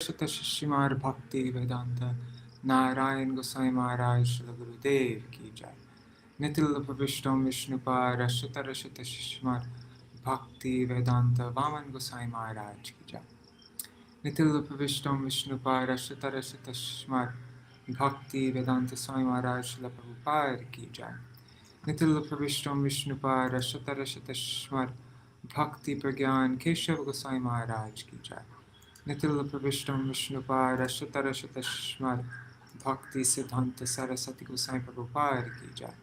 Śrīmad Bhakti Vedanta Narayan Gosai Maharaj Śrīla Gurudev ki jai. Nitil Vishtam Vishnupad Rashita Rashita Śrīmad Bhakti Vedanta Vaman Gosai Maharaj ki jai. Nitil Vishtam Vishnupad Rashita Rashita Śrīmad Bhakti Vedanta Swami Maharaj Śrīla Prabhupada ki jai. Nitil Vishtam Vishnupad Rashita Rashita Śrīmad Bhakti Pragyan Keshav Gosai Maharaj ki jai. Nitil Pravishtam Vishnupad Rashita Rashita Śrīmad Bhakti Siddhanta Saraswati Gosai Prabhupada ki jai.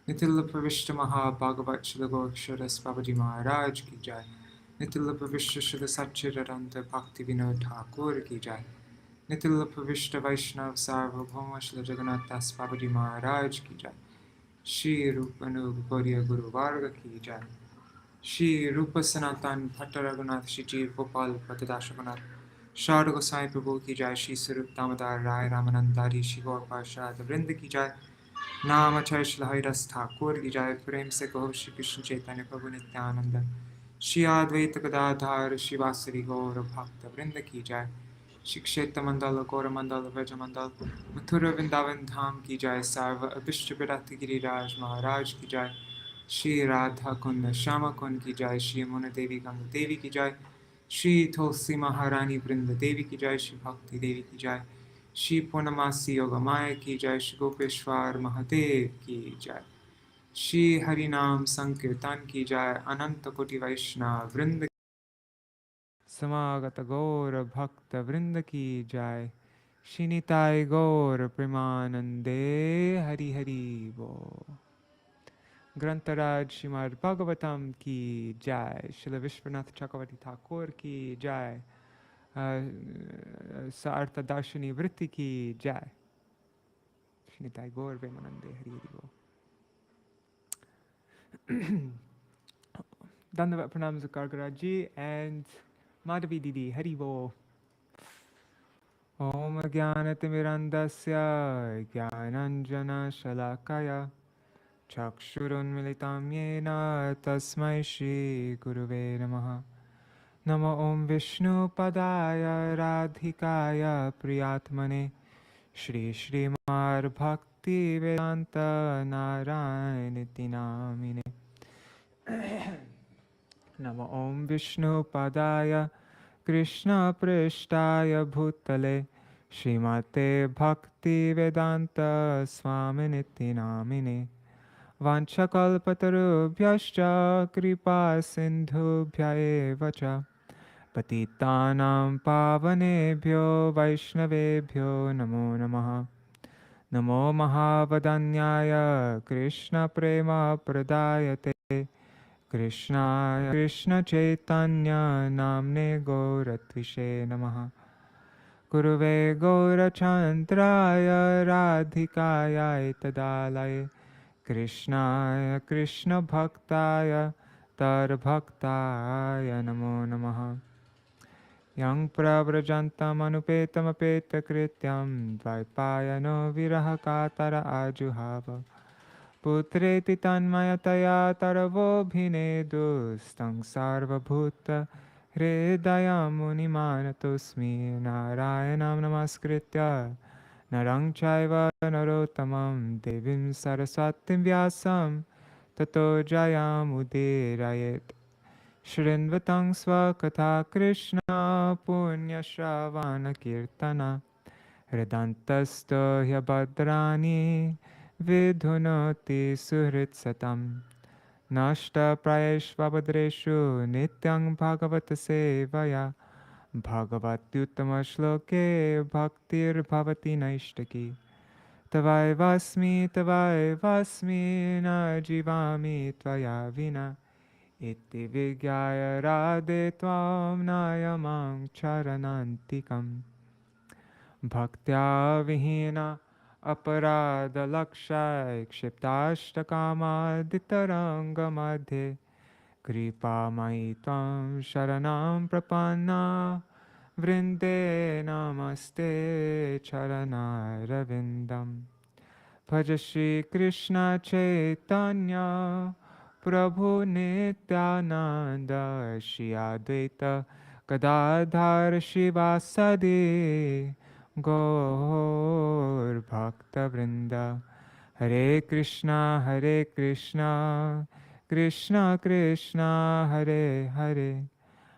Nitil Pravishta Maha-Bhagavat Śrīla Gokṣaras Babaji Maharaj ki jai. Nitil Pravishta Śrīla Satchidananda Bhakti Vinod Ṭhākura ki jai. Nitil Pravishta Vaishnavs Sarvabhauma Śrīla Jagannath Das Babaji Maharaj ki jai. Shri Rupa Gauriya Guru Varga ki jai. Shri Rupa Sanatan Bhatta Raghunath Shri Jeev Gopal Patadasha Raghunath Sārātha Gosai Prabhu ki jai. Shri Sarup Damodar Rai Ramanandari Shri Gaur Parshad Vrinda ki jai. Namacharya Shri Haridas Ṭhākura ki jai. Prem se kaho Shri Krishna Chaitanya Prabhu Nityananda Shri Advaita Gadadhar Shri Vasari Gaur Bhakta Vrinda ki jai. Shri Kshetra Mandala Gaura Mandala Vraja Mandala Mathura Vrindavan Dham ki jai. Sarva Abhishta Pradata Giriraj Maharaj ki jai. Shri Radha Kunda Shama Kund ki jai. Shri Yamuna Devi Ganga Devi ki jai. Shri Tulsi Maharani Vrinda Devi ki jai. Shri Bhakti Devi ki jai. Shri Purnamasi Yogamaya ki jai. Shri Gopeshwar Mahadev ki jai. Shri Harinam Sankirtan ki jai. Ananta Koti Vaishnava Vrinda Samagata Gaura Bhakta Vrinda ki jai. Shri Nitai Gaura Premanande Hari Hari Bo. Grantaraj Śrīmad-Bhāgavatam ki jai. Śrīla Viśvanātha Cakravartī Ṭhākura ki jai. Sārārtha-darśiṇī vritti ki jai. Shri Nitai Gaur Premanande Hari Hari Bo. Dandavat pranams to Cakravartī ji and Madhavi Didi. Hari Bo. Om Jnanatimirandasya Jnananjana Shalakaya Chakshurunmilitam yena tasmai Shri Guruve Namaha. Namo Om Vishnu Padaya Radhikaya Priyatmane Shri Śrīmad Bhakti Vedanta Narayaniti Namine. Namo Om Vishnu Padaya Krishna Prishtaya Bhutale Śrīmate Bhakti Vedanta Swaminiti Namine. Vanchakalpatarubhyascha kripa sindhubhya eva cha patitanam pavanebhyo vaishnavebhyo namo namaha. Namo mahavadanyaya Krishna prema pradayate Krishnaya Krishna chaitanya namne gauratvishe namaha. Guruve gaurachandraya radhikaya tadalaye Krishnaya Krishna Bhaktaya Tar Bhaktaya Namo Namaha. Yang Pravrajantam Anupetam Apeta Krityam Dvaipayano Viraha Katara Ajuhava Putreti Tanmayataya Taravo Bhinedu Stang Sarva Bhuta Hridayam Munimanatosmi Narayanam Namaskritya Narang Chaiva Narottamam Devim Saraswatim Vyasam Tato Jayam Udirayet Shrinvatang Svakatha Krishna Punya Shravana Kirtana Hridantasto Hyabhadrani Vidhunoti Suhrit Satam Nashta Prayeshvabhadreshu Nityang Bhagavata Sevaya Bhagavatyuttama shloke bhaktir bhavati naishtaki Tavai vasmi na jivami tvaya vina Iti vigyaya radhe tvam nayamang charanantikam Bhaktya vihina aparada lakshay kshiptashtakama ditaranga madhe Kripa mai tvam sharanam prapanna vrinde namaste charana ravindam. Bhaja Shri Krishna Chaitanya Prabhu Nityananda Shri Advaita Gadadhar Shivasade Gaur Bhakta Vrinda. Hare Krishna, Krishna Krishna, Hare Hare,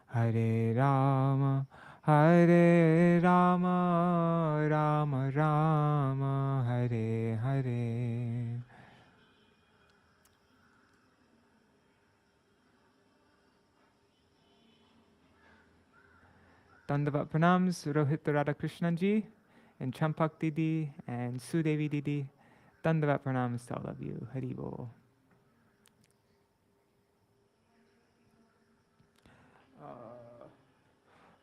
Hare Rama, Rama Rama, Hare Hare. Dandavat Pranams, Rohit Radhakrishnan ji, and Champak Didi, and Sudevi Didi. Dandavat Pranams to all of you. Hari Bol.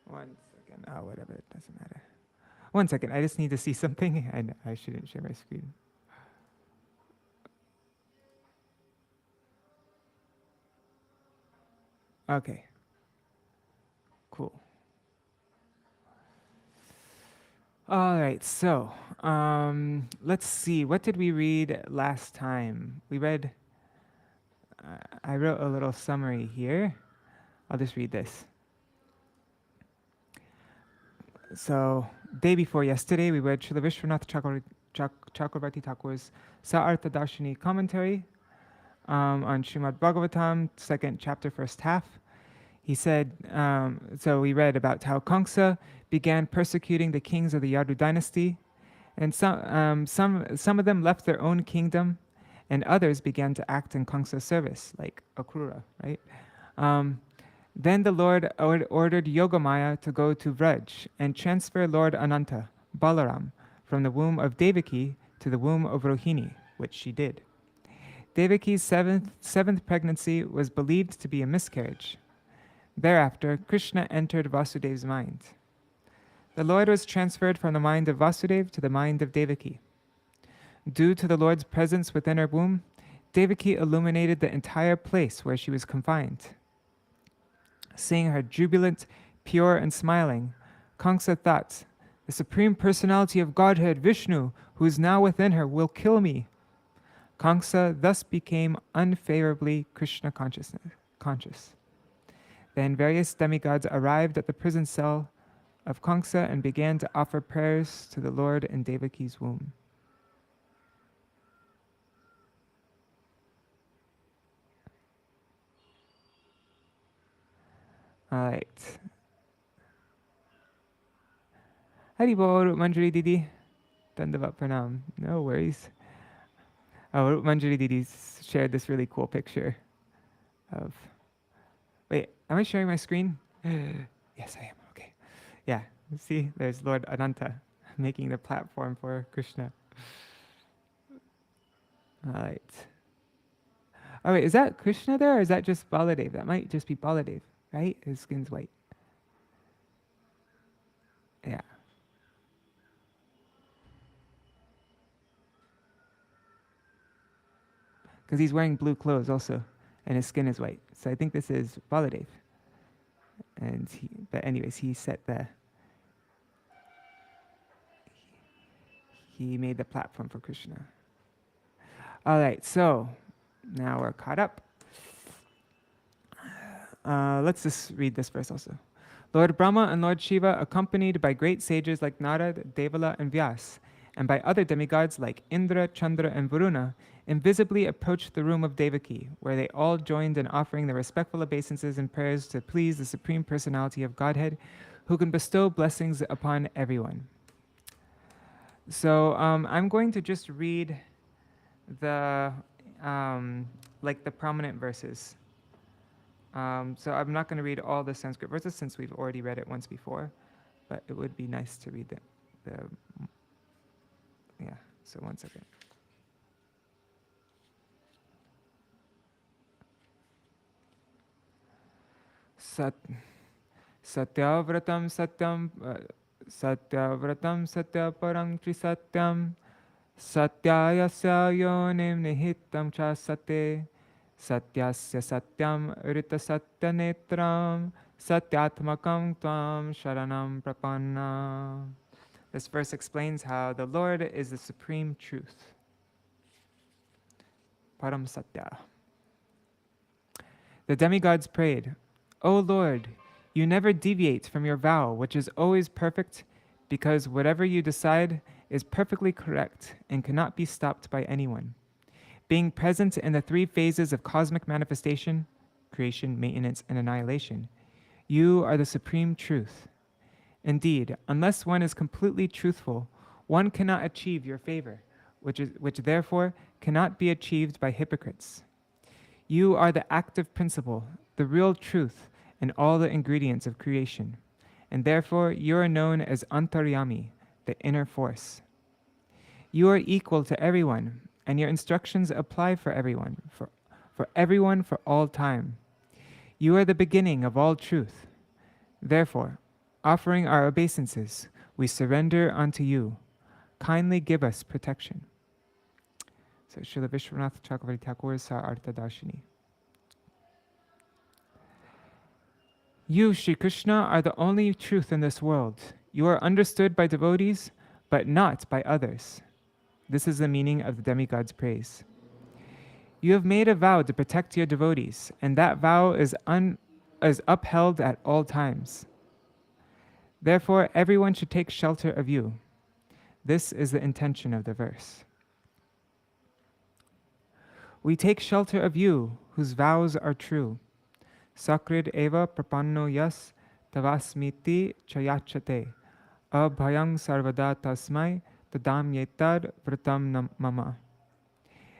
One second. Oh, whatever. It doesn't matter. 1 second. I just need to see something, and I shouldn't share my screen. Okay. Cool. All right. So let's see. What did we read last time? We read. I wrote a little summary here. I'll just read this. So, day before yesterday, we read Srila Viśvanātha Cakravartī Ṭhākura's Sārārtha-darśiṇī commentary on Śrīmad-Bhāgavatam, 2nd chapter, first half. He said, so we read about how Kṛṣṇa began persecuting the kings of the Yadu dynasty, and some of them left their own kingdom, and others began to act in Kṛṣṇa's service, like Ṭhākura, right? Then the Lord ordered Yogamaya to go to Vraj and transfer Lord Ananta, Balaram, from the womb of Devaki to the womb of Rohini, which she did. Devaki's seventh pregnancy was believed to be a miscarriage. Thereafter, Kṛṣṇa entered Vasudev's mind. The Lord was transferred from the mind of Vasudev to the mind of Devaki. Due to the Lord's presence within her womb, Devaki illuminated the entire place where she was confined. Seeing her jubilant, pure, and smiling, Kṛṣṇa thought, "The Supreme Personality of Godhead, Vishnu, who is now within her, will kill me." Kṛṣṇa thus became unfavorably Kṛṣṇa conscious. Then various demigods arrived at the prison cell of Kṛṣṇa and began to offer prayers to the Lord in Devaki's womb. All right. Haribol, Manjari Didi. Dandavat Pranam. No worries. Oh, Manjari Didi shared this really cool picture of... Wait, am I sharing my screen? Yes, I am. Okay. Yeah, see, there's Lord Ananta making the platform for Kṛṣṇa. All right. Oh, wait, is that Kṛṣṇa there, or is that just Baladev? That might just be Baladev, right? His skin's white. Yeah. Because he's wearing blue clothes also, and his skin is white. So I think this is Baladev. And but anyways, he made the platform for Kṛṣṇa. All right, so now we're caught up. Let's just read this verse also. Lord Brahma and Lord Shiva, accompanied by great sages like Narad, Devala, and Vyas, and by other demigods like Indra, Chandra, and Varuna, invisibly approached the room of Devaki, where they all joined in offering their respectful obeisances and prayers to please the Supreme Personality of Godhead, who can bestow blessings upon everyone. So I'm going to just read the the prominent verses. So I'm not going to read all the Sanskrit verses since we've already read it once before, but it would be nice to read yeah, so 1 second. Satyavratam satyam satyaparang trisatyam satyayasya yonim nihitam cha sate satyasya satyam rita satyanetram satyatmakam tvam sharanam prapanna. This verse explains how the Lord is the supreme truth. Param Satya. The demigods prayed, "O Lord, You never deviate from your vow, which is always perfect, because whatever you decide is perfectly correct and cannot be stopped by anyone. Being present in the three phases of cosmic manifestation, creation, maintenance, and annihilation, you are the supreme truth. Indeed, unless one is completely truthful, one cannot achieve your favor, which therefore cannot be achieved by hypocrites. You are the active principle, the real truth, and all the ingredients of creation, and therefore you are known as Antaryami, the inner force. You are equal to everyone, and your instructions apply for everyone, for all time. You are the beginning of all truth. Therefore, offering our obeisances, we surrender unto you. Kindly give us protection. So, Śrīla Viśvanātha Cakravartī Ṭhākura Sārārtha-darśiṇī. You, Sri Kṛṣṇa, are the only truth in this world. You are understood by devotees, but not by others. This is the meaning of the demigods' praise. You have made a vow to protect your devotees, and that vow is upheld at all times. Therefore, everyone should take shelter of you. This is the intention of the verse. We take shelter of you, whose vows are true. Sakrid eva prapanno yas tavasmiti chayachate. Abhayang sarvada tasmai tadam yetad vratam mama.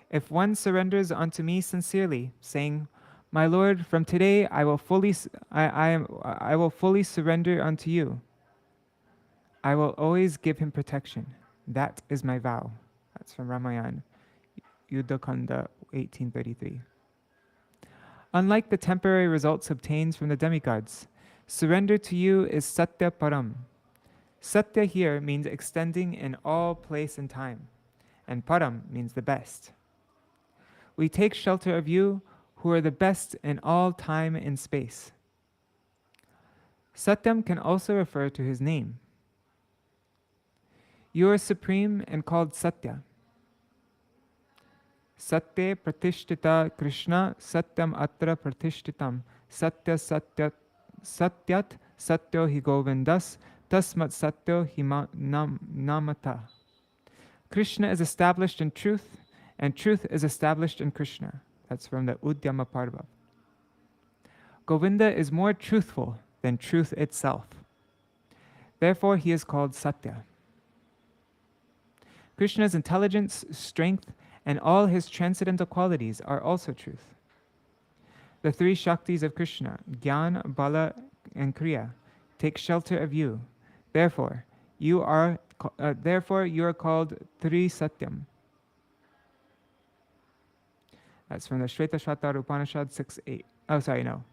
If one surrenders unto me sincerely, saying, "My Lord, from today I will fully surrender unto you. I will always give him protection. That is my vow." That's from Ramayana, Yuddhakanda 1833. Unlike the temporary results obtained from the demigods, surrender to you is Satya Param. Satya here means extending in all place and time, and Param means the best. We take shelter of you, who are the best in all time and space. Satyam can also refer to his name. You are supreme and called Satya. Satya pratishtita Kṛṣṇa satyam atra pratishtitam satyat satyo hi govindas tasmat satyo hi namata. Kṛṣṇa is established in truth, and truth is established in Kṛṣṇa. That's from the Udyama Parva. Govinda is more truthful than truth itself. Therefore, he is called Satya. Kṛṣṇa's intelligence, strength, and all his transcendental qualities are also truth. The three Shaktis of Kṛṣṇa, Jnana, Bala, and Kriya, take shelter of you. Therefore, you are called Tri Satyam. That's from the Śrīmad-Bhāgavatam Upanishad 6.8. Oh, sorry, no.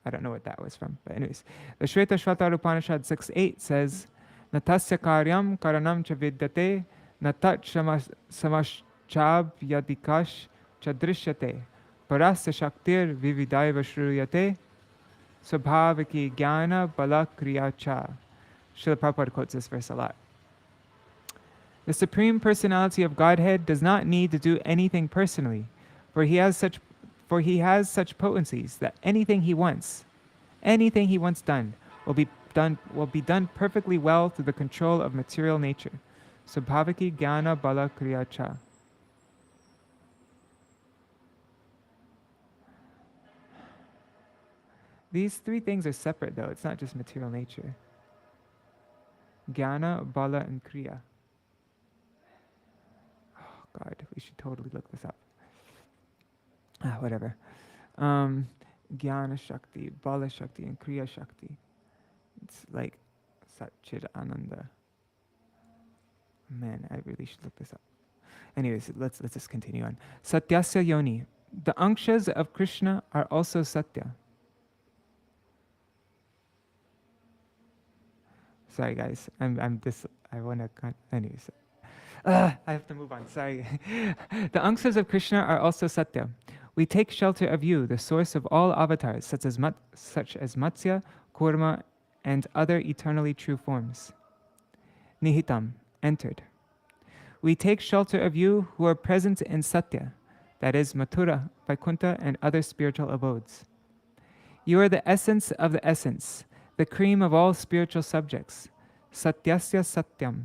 I don't know what that was from. But anyways, the Śrīmad-Bhāgavatam Upanishad 6.8 says, Natasya karyam karanam cha vidyate, natat samashchab yadikash chadrishyate, parasya shaktir vividaiva shruyate, swabhaviki jnana bala kriya cha. Srila Prabhupada quotes this verse a lot. The Supreme Personality of Godhead does not need to do anything personally, for he has such potencies that anything he wants done will be done perfectly well through the control of material nature. Subhavaki Jnana Bala Kriya Cha. These three things are separate though, it's not just material nature. Jnana, Bala, and Kriya. Oh God, we should totally look this up. Whatever. Jnana Shakti, Bala Shakti, and Kriya Shakti. It's like Satchid Ananda. Man, I really should look this up. Anyways, let's just continue on. Satyasya Yoni. The Ankshas of Kṛṣṇa are also Satya. Sorry guys, I have to move on, sorry. The Ankshas of Kṛṣṇa are also Satya. We take shelter of you, the source of all avatars, such as Matsya, Kurma, and other eternally true forms. Nihitam, entered. We take shelter of you who are present in Satya, that is Mathura, Vaikuntha, and other spiritual abodes. You are the essence of the essence, the cream of all spiritual subjects, satyasya satyam.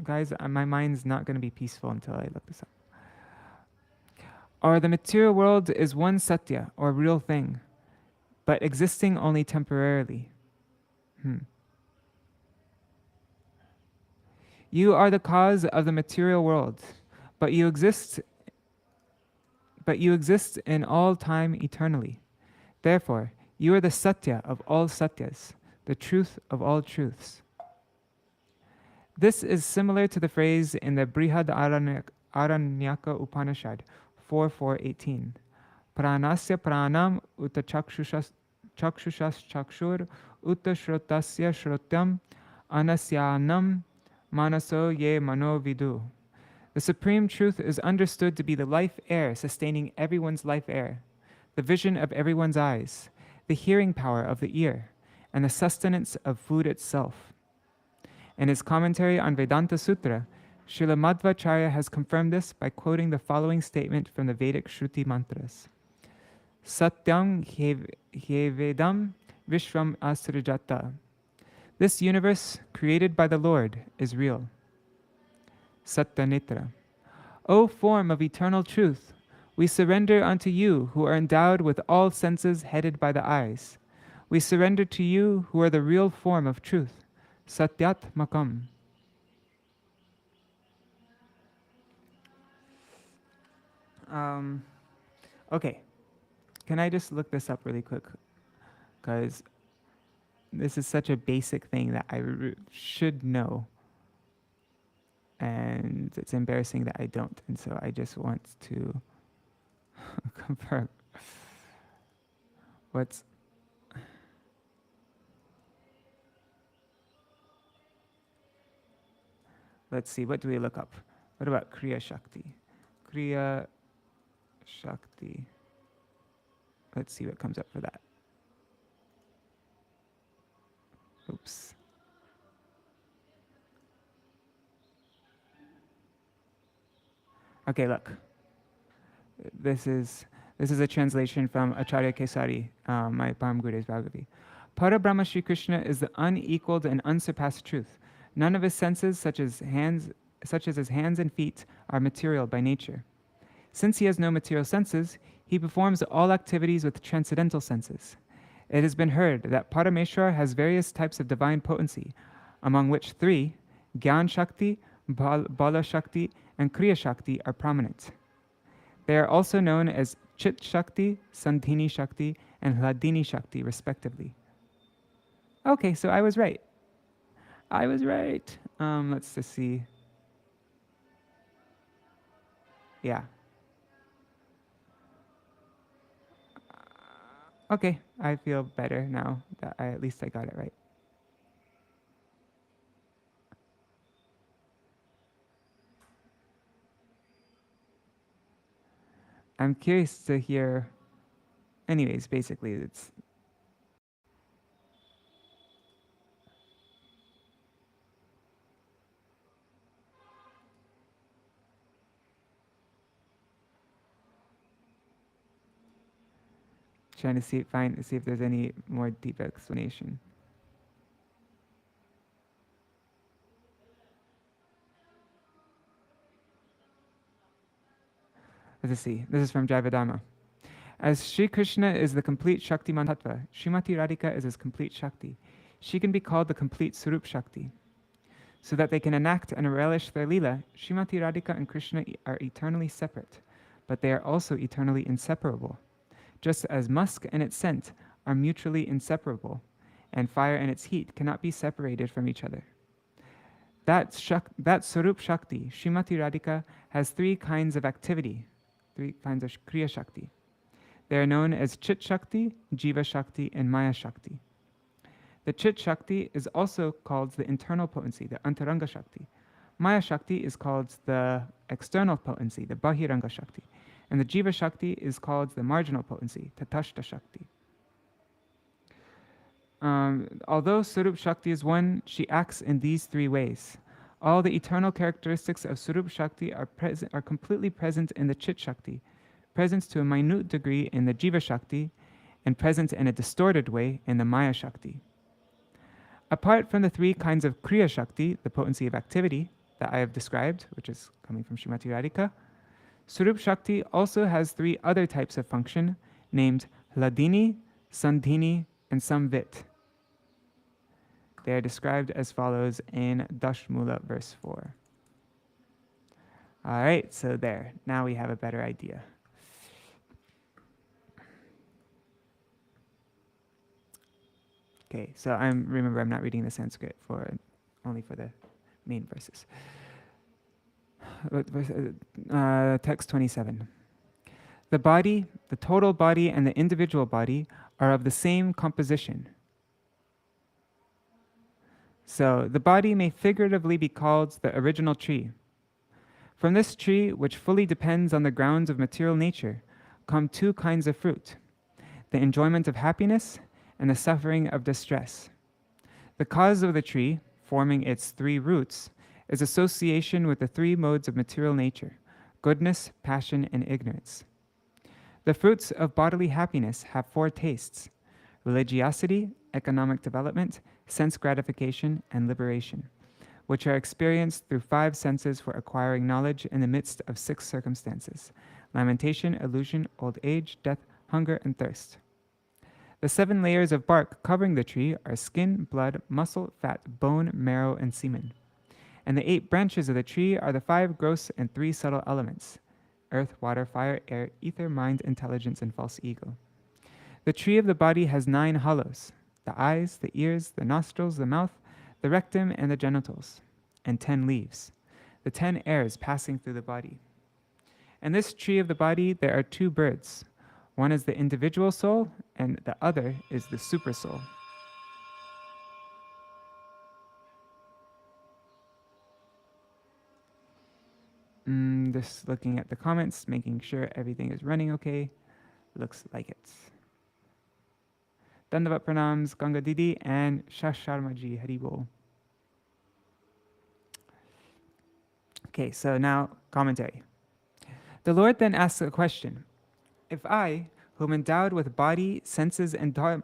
Guys, my mind's not going to be peaceful until I look this up. Or the material world is one satya, or real thing, but existing only temporarily. You are the cause of the material world, but you exist in all time eternally. Therefore, you are the satya of all satyas, the truth of all truths. This is similar to the phrase in the Brihad Aranyaka Upanishad 4.4.18. Pranasya pranam uta chakshushas chakshur uta shrotasya shrotyam anasyanam manaso ye mano vidu. The supreme truth is understood to be the life air sustaining everyone's life air, the vision of everyone's eyes, the hearing power of the ear, and the sustenance of food itself. In his commentary on Vedanta Sutra, Srila Madhvacharya has confirmed this by quoting the following statement from the Vedic Shruti mantras. Satyam hyevedam vishvam asrijata. This universe, created by the Lord, is real. Satyanitra. O form of eternal truth, we surrender unto you who are endowed with all senses headed by the eyes. We surrender to you who are the real form of truth. Satyat makam. Okay, can I just look this up really quick? Because this is such a basic thing that I should know. And it's embarrassing that I don't. And so I just want to confirm what's... Let's see, what do we look up? What about Kriya Shakti? Kriya Shakti. Let's see what comes up for that. Oops. Okay, look. This is a translation from Acharya Kesari, my Param Guru's Bhagavati. Parabrahma Shri Kṛṣṇa is the unequaled and unsurpassed truth. None of his senses, such as his hands and feet, are material by nature. Since he has no material senses, he performs all activities with transcendental senses. It has been heard that Parameshwar has various types of divine potency, among which 3, Gyan Shakti, Bala Shakti, and Kriya Shakti, are prominent. They are also known as Chit Shakti, Sandhini Shakti, and Hladini Shakti, respectively. Okay, so I was right. Let's just see. Yeah. Okay, I feel better now that at least I got it right. I'm curious to hear, anyways, basically it's, trying to see if there's any more deep explanation. Let's see. This is from Jivadharma. As Sri Krishna is the complete Shaktiman Tattva, Srimati Radhika is his complete Shakti. She can be called the complete Sarup Shakti. So that they can enact and relish their Leela, Srimati Radhika and Krishna are eternally separate, but they are also eternally inseparable. Just as musk and its scent are mutually inseparable, and fire and its heat cannot be separated from each other. That Sarup Shakti, Srimati Radhika, has 3 kinds of activity, 3 kinds of Kriya Shakti. They are known as Chit Shakti, Jiva Shakti, and Maya Shakti. The Chit Shakti is also called the internal potency, the Antaranga Shakti. Maya Shakti is called the external potency, the Bahiranga Shakti. And the Jiva Shakti is called the marginal potency, Tatashta Shakti. Although Sarup Shakti is one, she acts in these 3 ways. All the eternal characteristics of Sarup Shakti are completely present in the Chit Shakti, present to a minute degree in the Jiva Shakti, and present in a distorted way in the Maya Shakti. Apart from the three kinds of Kriya Shakti, the potency of activity, that I have described, which is coming from Srimati Radhika, Swarup Shakti also has three other types of function, named Hladini, Sandhini, and Samvit. They are described as follows in Dashmula verse 4. All right, so there. Now we have a better idea. Okay, so remember I'm not reading the Sanskrit only for the main verses. Text 27. The body, the total body, and the individual body are of the same composition. So the body may figuratively be called the original tree. From this tree, which fully depends on the grounds of material nature, come two kinds of fruit, the enjoyment of happiness and the suffering of distress. The cause of the tree, forming its three roots, is association with the three modes of material nature, goodness, passion, and ignorance. The fruits of bodily happiness have four tastes: religiosity, economic development, sense gratification, and liberation, which are experienced through five senses for acquiring knowledge in the midst of six circumstances: lamentation, illusion, old age, death, hunger, and thirst. The 7 layers of bark covering the tree are skin, blood, muscle, fat, bone, marrow, and semen. And the 8 branches of the tree are the 5 gross and 3 subtle elements: earth, water, fire, air, ether, mind, intelligence, and false ego. The tree of the body has 9 hollows: the eyes, the ears, the nostrils, the mouth, the rectum, and the genitals, and 10 leaves, the 10 airs passing through the body. In this tree of the body there are 2 birds. One is the individual soul, and the other is the super soul. Just looking at the comments, making sure everything is running okay. Looks like it. Dandavat pranams, Ganga Didi, and Shasharmaji Haribol. Okay, so now commentary. The Lord then asks a question. If I, who am endowed with body, senses, and dham?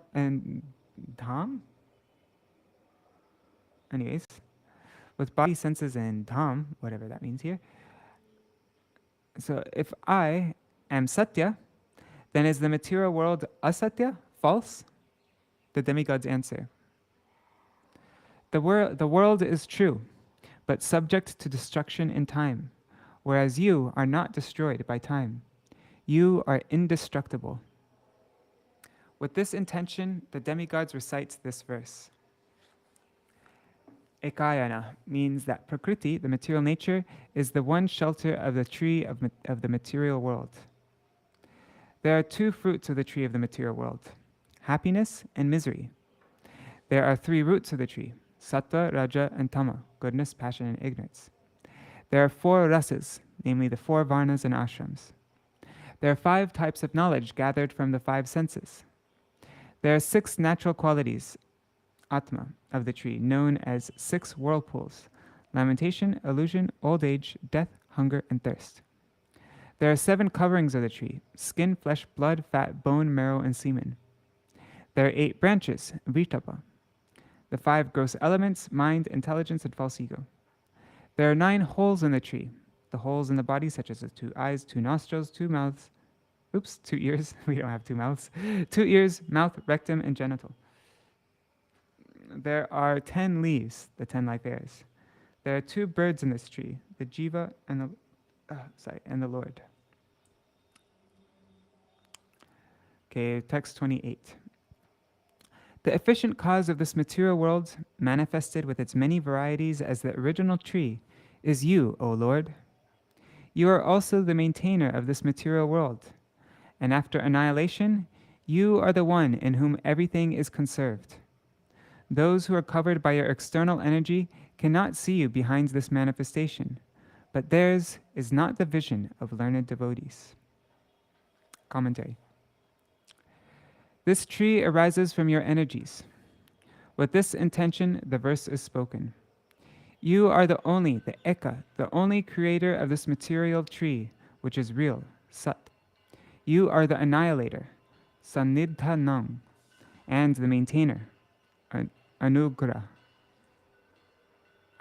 Anyways, with body, senses, and dham, whatever that means here. So if I am satya, then is the material world asatya, false? The demigods answer. The world is true, but subject to destruction in time, whereas you are not destroyed by time. You are indestructible. With this intention, the demigods recite this verse. Ekayana means that Prakriti, the material nature, is the one shelter of the tree of the material world. There are 2 fruits of the tree of the material world: happiness and misery. There are 3 roots of the tree: sattva, raja, and tama, goodness, passion, and ignorance. There are 4 rasas, namely the 4 varnas and ashrams. There are 5 types of knowledge gathered from the 5 senses. There are 6 natural qualities, atma, of the tree, known as 6 whirlpools: lamentation, illusion, old age, death, hunger, and thirst. There are 7 coverings of the tree: skin, flesh, blood, fat, bone, marrow, and semen. There are 8 branches, vitapa, the 5 gross elements: mind, intelligence, and false ego. There are 9 holes in the tree, the holes in the body, such as the 2 eyes, 2 nostrils, 2 mouths, 2 ears, we don't have 2 mouths, 2 ears, mouth, rectum, and genital. There are 10 leaves, the 10 life airs. There are 2 birds in this tree, the jiva and the Lord. Okay, text 28. The efficient cause of this material world, manifested with its many varieties as the original tree, is you, O Lord. You are also the maintainer of this material world, and after annihilation, you are the one in whom everything is conserved. Those who are covered by your external energy cannot see you behind this manifestation, but theirs is not the vision of learned devotees. Commentary. This tree arises from your energies. With this intention, the verse is spoken. You are the only creator of this material tree, which is real, Sat. You are the annihilator, Sannidhanam, and the maintainer, Anugraha.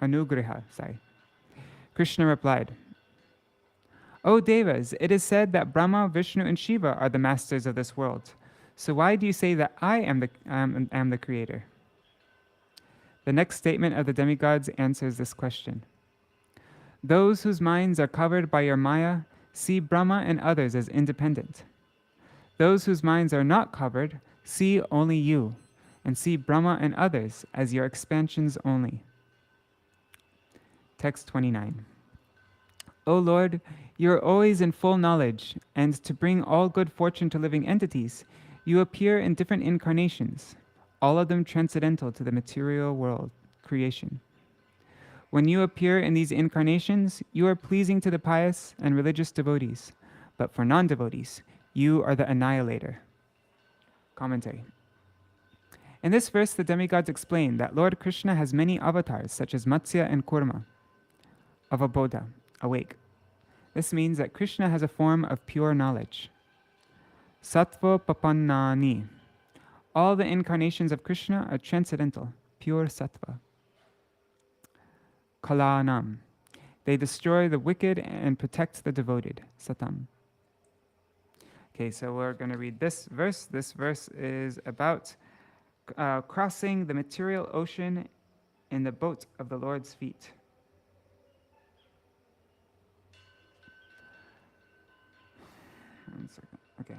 Kṛṣṇa replied, O Devas, it is said that Brahma, Vishnu, and Shiva are the masters of this world. So why do you say that I am the creator? The next statement of the demigods answers this question. Those whose minds are covered by your Maya see Brahma and others as independent. Those whose minds are not covered see only you, and see Brahma and others as your expansions only. Text 29. O Lord, you are always in full knowledge, and to bring all good fortune to living entities, you appear in different incarnations, all of them transcendental to the material world, creation. When you appear in these incarnations, you are pleasing to the pious and religious devotees, but for non-devotees, you are the annihilator. Commentary. In this verse, the demigods explain that Lord Kṛṣṇa has many avatars, such as Matsya and Kurma, of a Bodha, awake. This means that Kṛṣṇa has a form of pure knowledge. Sattva papannani. All the incarnations of Kṛṣṇa are transcendental, pure sattva. Kalanam. They destroy the wicked and protect the devoted. Satam. Okay, so we're going to read this verse. This verse is about crossing the material ocean in the boat of the Lord's feet. One second. Okay.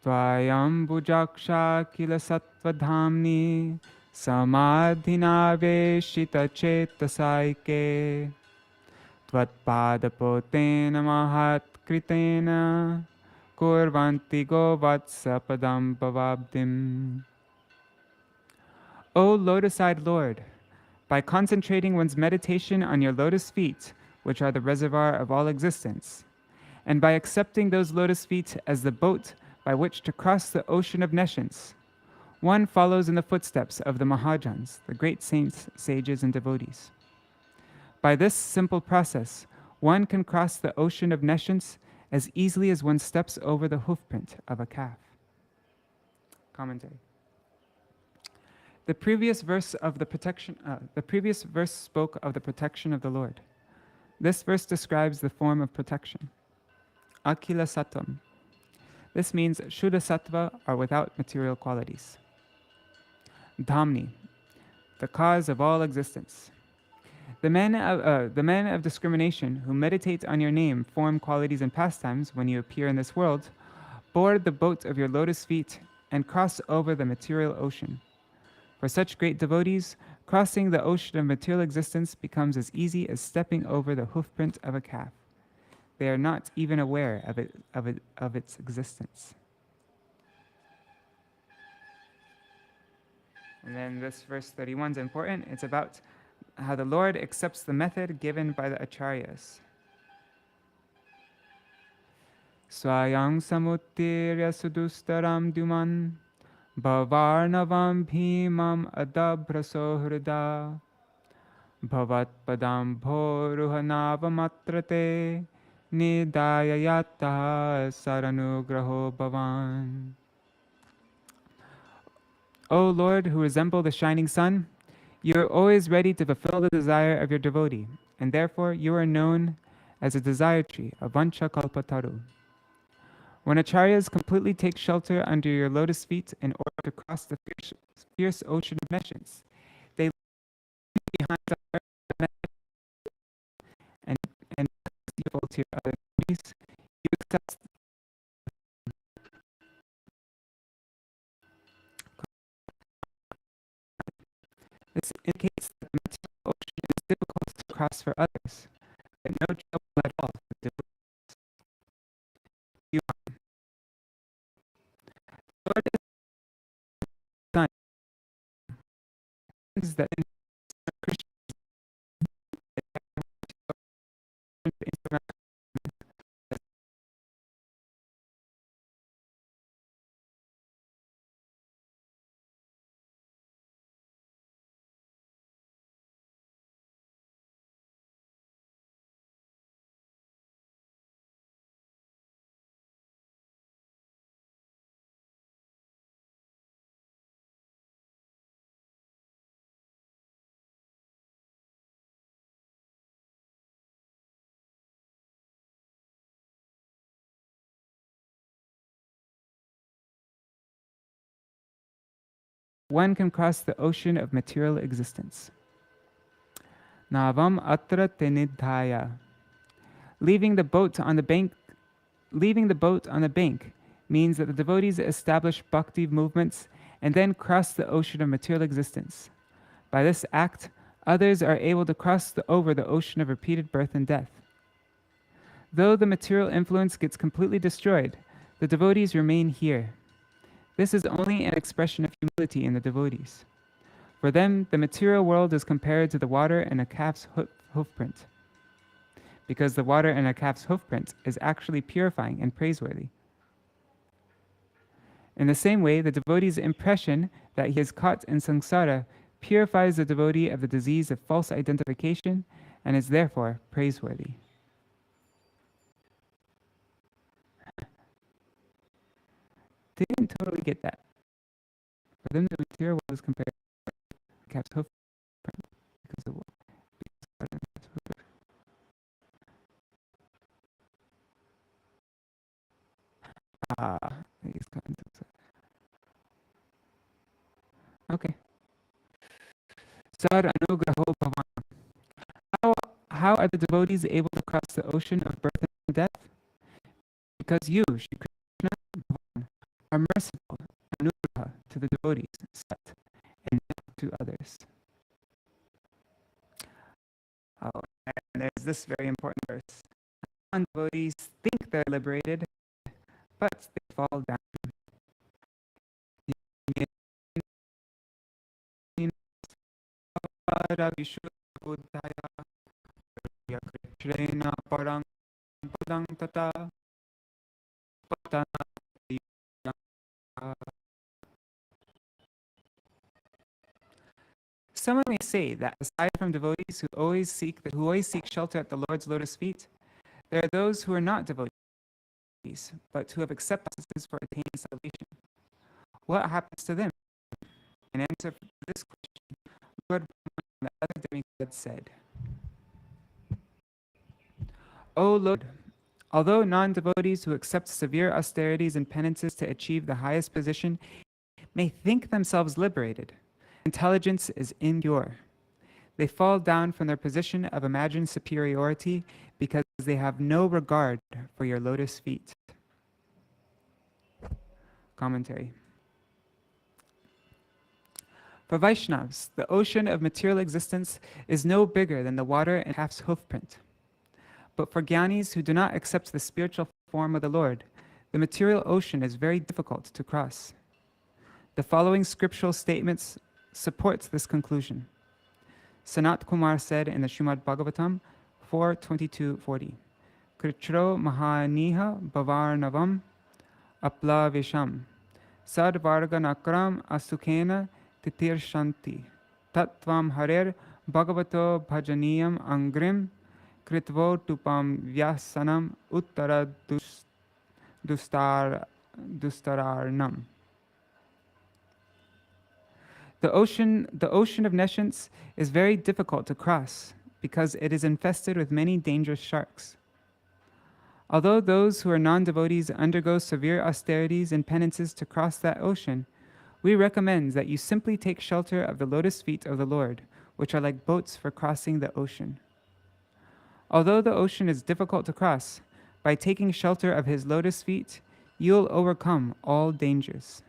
Tvayam bujaksha kila sattvadhamni samadhinaveshita chetasaike tvatpadapotena mahatkritena kurvanti govatsa padam bhavabdim. O lotus-eyed Lord, by concentrating one's meditation on your lotus feet, which are the reservoir of all existence, and by accepting those lotus feet as the boat by which to cross the ocean of nescience, one follows in the footsteps of the Mahajans, the great saints, sages, and devotees. By this simple process, one can cross the ocean of nescience as easily as one steps over the hoofprint of a calf. Commentary. The previous verse spoke of the protection of the Lord. This verse describes the form of protection. Akila Sattvam. This means Shuddha Sattva are without material qualities. Dhamni, the cause of all existence. The men of discrimination who meditate on your name, form, qualities, and pastimes when you appear in this world, board the boat of your lotus feet and cross over the material ocean. For such great devotees, crossing the ocean of material existence becomes as easy as stepping over the hoofprint of a calf. They are not even aware of its existence. And then this verse 31 is important. It's about how the Lord accepts the method given by the acharyas. Swayang samuttirya sudustaram duman bhavarnavam bhimam adabraso hrida bhavat padam bhoruhanavamatrate nidayayata saranugraho bhavan. O Lord, who resemble the shining sun, you are always ready to fulfill the desire of your devotee, and therefore you are known as a desire tree, a vancha kalpataru. When acharyas completely take shelter under your lotus feet in order to cross the fierce ocean of nescience, they leave behind the earth and useful to your other devotees, you accept. This indicates that the material ocean is difficult to cross for others, but no trouble at all for devotees. Lord is that in Krishna one can cross the ocean of material existence. Navam atra tenidhaya. Leaving the boat on the bank means that the devotees establish bhakti movements and then cross the ocean of material existence. By this act, others are able to cross over the ocean of repeated birth and death. Though the material influence gets completely destroyed, the devotees remain here. This is only an expression of humility in the devotees. For them, the material world is compared to the water in a calf's hoofprint, because the water in a calf's hoofprint is actually purifying and praiseworthy. In the same way, the devotee's impression that he is caught in samsara purifies the devotee of the disease of false identification and is therefore praiseworthy. They didn't totally get that. For them, the material world is compared to the calf's hoofprint because of okay. Sad anugraho bhavan. How are the devotees able to cross the ocean of birth and death? Because you, Shri Krishna, Bhavan, are merciful, anugraha, to the devotees, sat, and not to others. Oh, and there's this very important verse. Non-devotees think they're liberated, but they fall down. Someone may say that aside from devotees who always seek shelter at the Lord's lotus feet, there are those who are not devotees, but who have accepted processes for attaining salvation. What happens to them? In answer to this question, Lord Brahma and the other demigods said, O Lord, although non-devotees who accept severe austerities and penances to achieve the highest position may think themselves liberated, intelligence is impure. They fall down from their position of imagined superiority because they have no regard for your lotus feet. Commentary. For Vaishnavs, the ocean of material existence is no bigger than the water in a calf's hoofprint. But for Gyanis who do not accept the spiritual form of the Lord, the material ocean is very difficult to cross. The following scriptural statements support this conclusion. Sanat Kumar said in the Śrīmad-Bhāgavatam 4:22-40, Kṛṣṇa mahaniha bhavarnavam aplavisham sadvarganakram asukhena titirshanti tattvam harer bhagavato bhajaniyam angrim kritvo tupam vyasanam uttara dustararnam. The ocean of nescience is very difficult to cross because it is infested with many dangerous sharks. Although those who are non-devotees undergo severe austerities and penances to cross that ocean, we recommend that you simply take shelter of the lotus feet of the Lord, which are like boats for crossing the ocean. Although the ocean is difficult to cross, by taking shelter of his lotus feet, you'll overcome all dangers.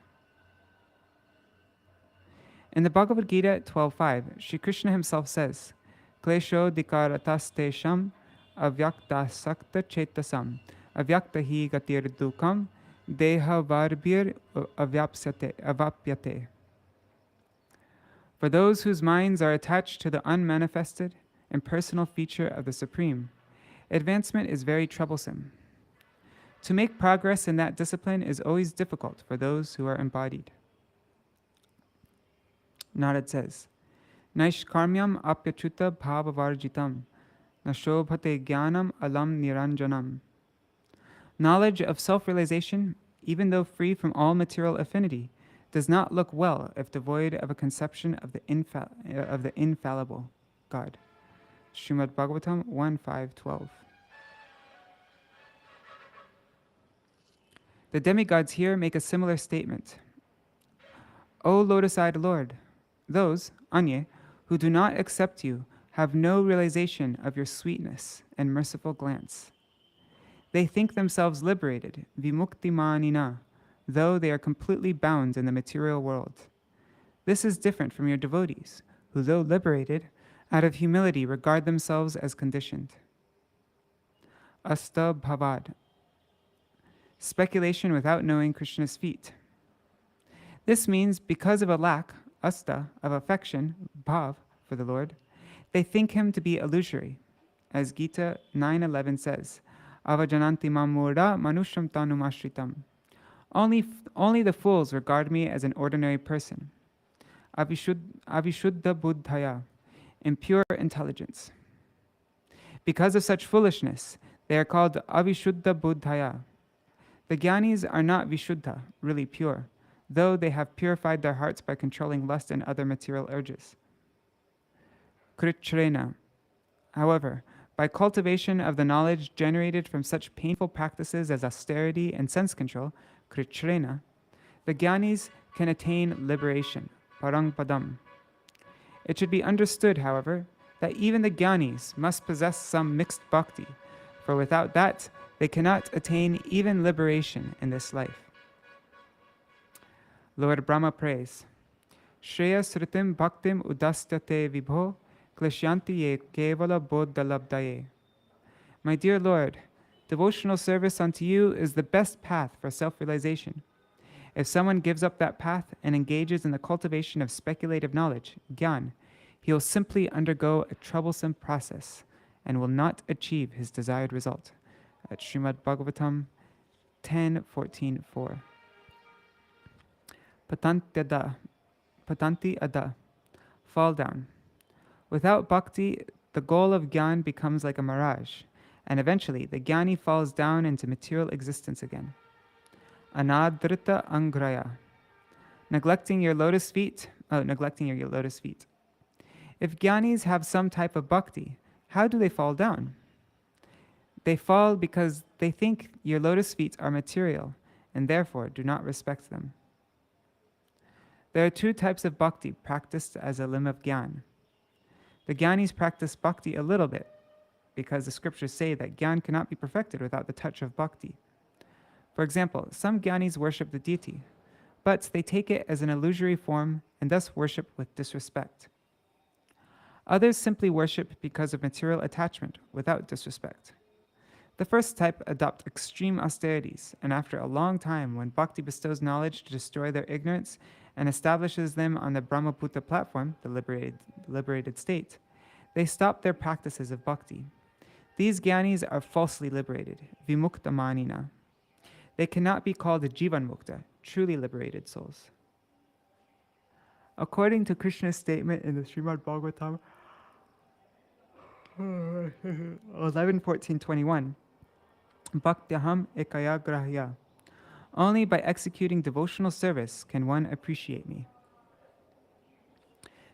In the Bhagavad Gita 12.5, Shri Krishna himself says, Klesho dikaratastesham avyakta sakta chetasam avyakta hi gatir dukam deha varbir avapyate. For those whose minds are attached to the unmanifested and personal feature of the Supreme, advancement is very troublesome. To make progress in that discipline is always difficult for those who are embodied. Narad says, Naishkarmyam apyachuta bhavavarjitam nashobhate jnanam alam niranjanam. Knowledge of self-realization, even though free from all material affinity, does not look well if devoid of a conception of the infallible God. Śrīmad-Bhāgavatam 1:5-12. The demigods here make a similar statement. O lotus-eyed Lord, those, Anye, who do not accept you have no realization of your sweetness and merciful glance. They think themselves liberated, vimuktimanina, though they are completely bound in the material world. This is different from your devotees, who, though liberated, out of humility regard themselves as conditioned. Asta bhavad, speculation without knowing Krishna's feet. This means because of a lack, asta, of affection, bhav, for the Lord, they think him to be illusory. As Gita 9:11 says, avajananti mamura manusham tanumashritam. Only the fools regard me as an ordinary person. Avishuddha buddhaya, impure intelligence. Because of such foolishness, they are called avishuddha buddhaya. The jnanis are not vishuddha, really pure, though they have purified their hearts by controlling lust and other material urges. Kṛṣṇa. However, by cultivation of the knowledge generated from such painful practices as austerity and sense control, Kṛṣṇa, the jnanis can attain liberation, parang padam. It should be understood, however, that even the jnanis must possess some mixed bhakti, for without that, they cannot attain even liberation in this life. Lord Brahma prays, Shreya sritim bhaktim udastyate vibho kleshyanti ye kevala bodhalabdaye. My dear Lord, devotional service unto you is the best path for self-realization. If someone gives up that path and engages in the cultivation of speculative knowledge, gyan, he will simply undergo a troublesome process and will not achieve his desired result. At Śrīmad-Bhāgavatam 10:14-4. Patanti ada, fall down. Without bhakti, the goal of gyan becomes like a mirage, and eventually the jnani falls down into material existence again. Anadrita angraya, neglecting your lotus feet. If jnanis have some type of bhakti, how do they fall down? They fall because they think your lotus feet are material and therefore do not respect them. There are two types of bhakti practiced as a limb of gyan. The jnanis practice bhakti a little bit because the scriptures say that gyan cannot be perfected without the touch of bhakti. For example, some jnanis worship the deity, but they take it as an illusory form and thus worship with disrespect. Others simply worship because of material attachment without disrespect. The first type adopt extreme austerities, and after a long time, when bhakti bestows knowledge to destroy their ignorance and establishes them on the Brahmabhuta platform, the liberated state, they stop their practices of bhakti. These jnanis are falsely liberated, vimuktamanina. They cannot be called jivanmukta, truly liberated souls. According to Krishna's statement in the Śrīmad-Bhāgavatam 11:14-21, Bhaktyaham ekaya grahya. Only by executing devotional service can one appreciate me.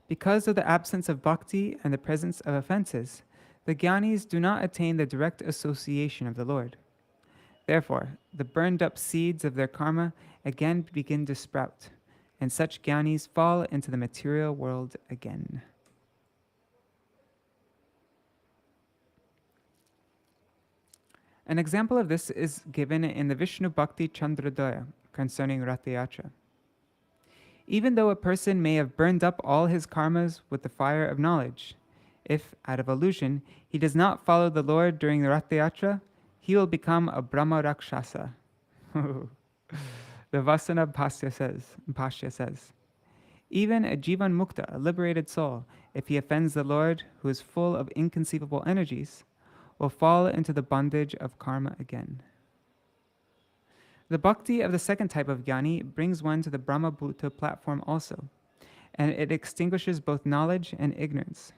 Because of the absence of bhakti and the presence of offenses, the jnanis do not attain the direct association of the Lord. Therefore, the burned up seeds of their karma again begin to sprout, and such jnanis fall into the material world again. An example of this is given in the Vishnu Bhakti Chandrodaya concerning Rath-yatra. Even though a person may have burned up all his karmas with the fire of knowledge, if, out of illusion, he does not follow the Lord during the Rath-yatra, he will become a Brahma Rakshasa. The Vaishnava says, even a Jivan Mukta, a liberated soul, if he offends the Lord, who is full of inconceivable energies, will fall into the bondage of karma again. The bhakti of the second type of jnani brings one to the Brahmabhuta platform also, and it extinguishes both knowledge and ignorance.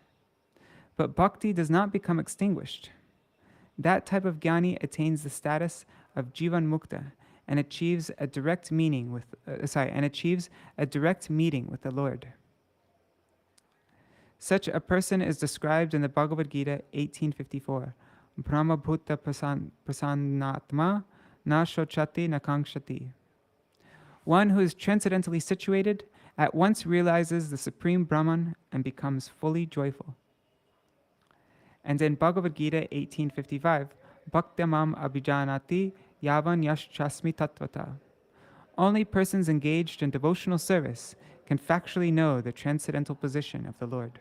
But bhakti does not become extinguished. That type of jnani attains the status of jivan mukta and achieves a direct meeting with the Lord. Such a person is described in the Bhagavad Gita 18:54. Brahmabhuta prasannatma na shochati na kankshati. One who is transcendently situated at once realizes the Supreme Brahman and becomes fully joyful. And in Bhagavad Gita 18:55, Bhaktyamam abhijanati yavan yaschasmi tattvata. Only persons engaged in devotional service can factually know the transcendental position of the Lord.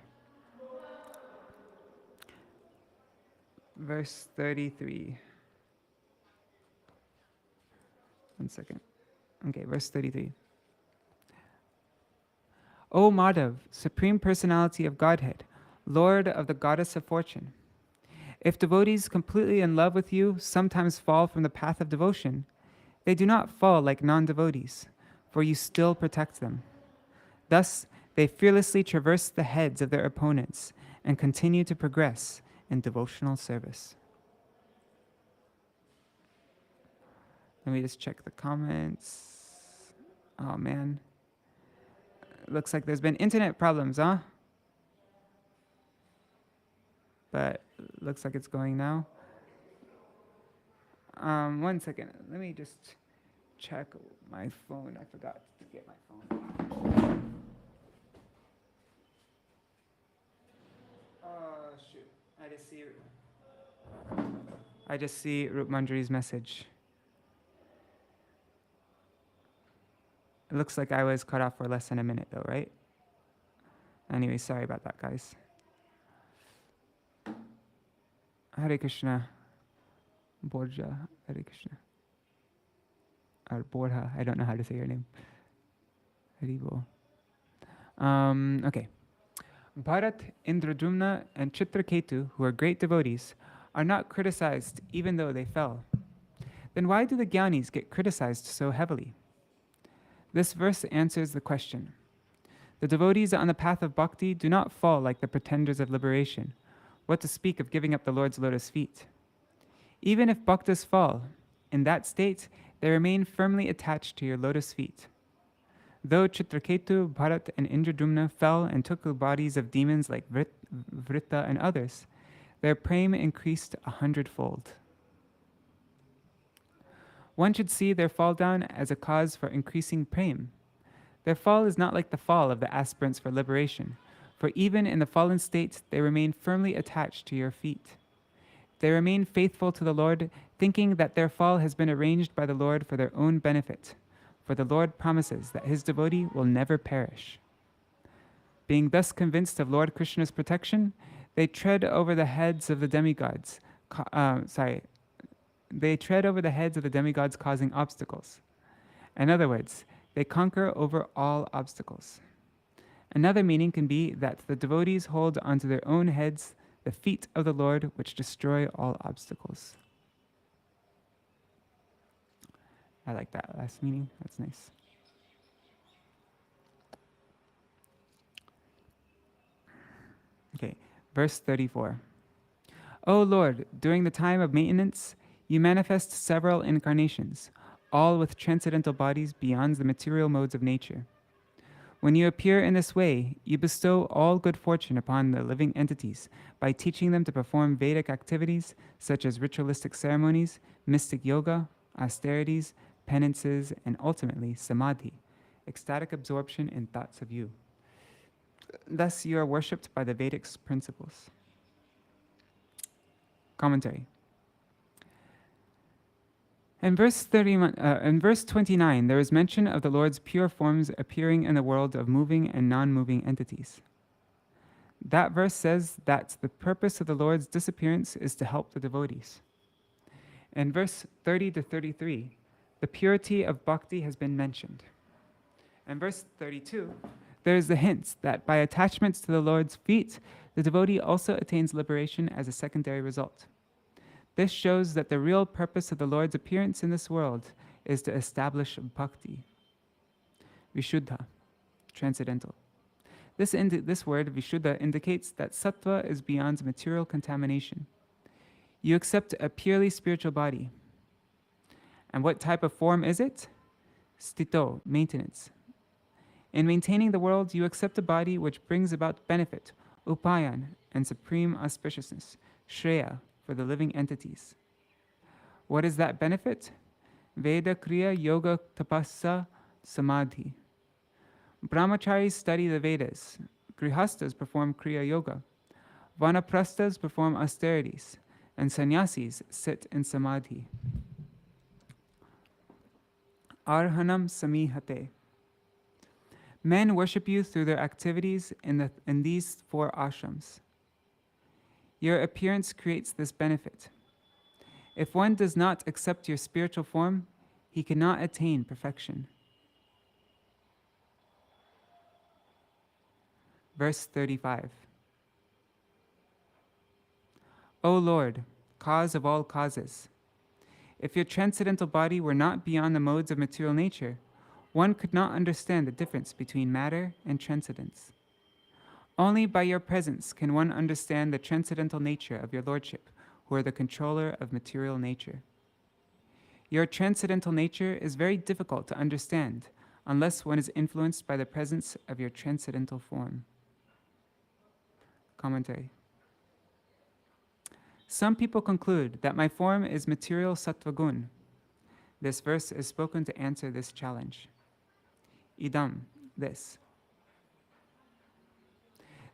Verse 33. One second. Okay, verse 33. O Madhav, Supreme Personality of Godhead, Lord of the Goddess of Fortune, if devotees completely in love with you sometimes fall from the path of devotion, they do not fall like non-devotees, for you still protect them. Thus, they fearlessly traverse the heads of their opponents and continue to progress in devotional service. Let me just check the comments. Oh man. Looks like there's been internet problems, huh? But looks like it's going now. 1 second. Let me just check my phone. I forgot to get my phone. Oh shoot. I just see Rup Manjari's message. It looks like I was cut off for less than a minute though, right? Anyway, sorry about that, guys. Hare Krishna. Borja. Hare Krishna. Or Borja. I don't know how to say your name. Haribo. Okay. Bharat, Indradyumna, and Chitraketu, who are great devotees, are not criticized even though they fell. Then why do the Gyanis get criticized so heavily? This verse answers the question. The devotees on the path of bhakti do not fall like the pretenders of liberation. What to speak of giving up the Lord's lotus feet? Even if bhaktas fall, in that state, they remain firmly attached to your lotus feet. Though Chitraketu, Bharat, and Indradyumna fell and took the bodies of demons like Vritta and others, their prema increased 100-fold. One should see their fall down as a cause for increasing prema. Their fall is not like the fall of the aspirants for liberation, for even in the fallen state, they remain firmly attached to your feet. They remain faithful to the Lord, thinking that their fall has been arranged by the Lord for their own benefit, for the Lord promises that his devotee will never perish. Being thus convinced of Lord Kṛṣṇa's protection, they tread over the heads of the demigods. They tread over the heads of the demigods, causing obstacles. In other words, they conquer over all obstacles. Another meaning can be that the devotees hold onto their own heads the feet of the Lord, which destroy all obstacles. I like that last meaning. That's nice. Okay, verse 34. O Lord, during the time of maintenance, you manifest several incarnations, all with transcendental bodies beyond the material modes of nature. When you appear in this way, you bestow all good fortune upon the living entities by teaching them to perform Vedic activities such as ritualistic ceremonies, mystic yoga, austerities, penances, and ultimately samadhi, ecstatic absorption in thoughts of you. Thus, you are worshipped by the Vedic principles. Commentary. In verse 29, there is mention of the Lord's pure forms appearing in the world of moving and non-moving entities. That verse says that the purpose of the Lord's disappearance is to help the devotees. In verse 30 to 33, the purity of bhakti has been mentioned. In verse 32, there is the hint that by attachments to the Lord's feet, the devotee also attains liberation as a secondary result. This shows that the real purpose of the Lord's appearance in this world is to establish bhakti. Vishuddha, transcendental. This word, Vishuddha, indicates that sattva is beyond material contamination. You accept a purely spiritual body. And what type of form is it? Stito, maintenance. In maintaining the world, you accept a body which brings about benefit, upayan, and supreme auspiciousness, shreya, for the living entities. What is that benefit? Veda, Kriya, Yoga, Tapassa, Samadhi. Brahmacharis study the Vedas. Grihastas perform Kriya Yoga. Vanaprasthas perform austerities. And sannyasis sit in samadhi. Arhanam samihate. Men worship you through their activities in these 4 ashrams. Your appearance creates this benefit. If one does not accept your spiritual form, he cannot attain perfection. Verse 35. O Lord, cause of all causes, if your transcendental body were not beyond the modes of material nature, one could not understand the difference between matter and transcendence. Only by your presence can one understand the transcendental nature of your Lordship, who are the controller of material nature. Your transcendental nature is very difficult to understand unless one is influenced by the presence of your transcendental form. Commentary. Some people conclude that my form is material sattva gun. This verse is spoken to answer this challenge. Idam, this.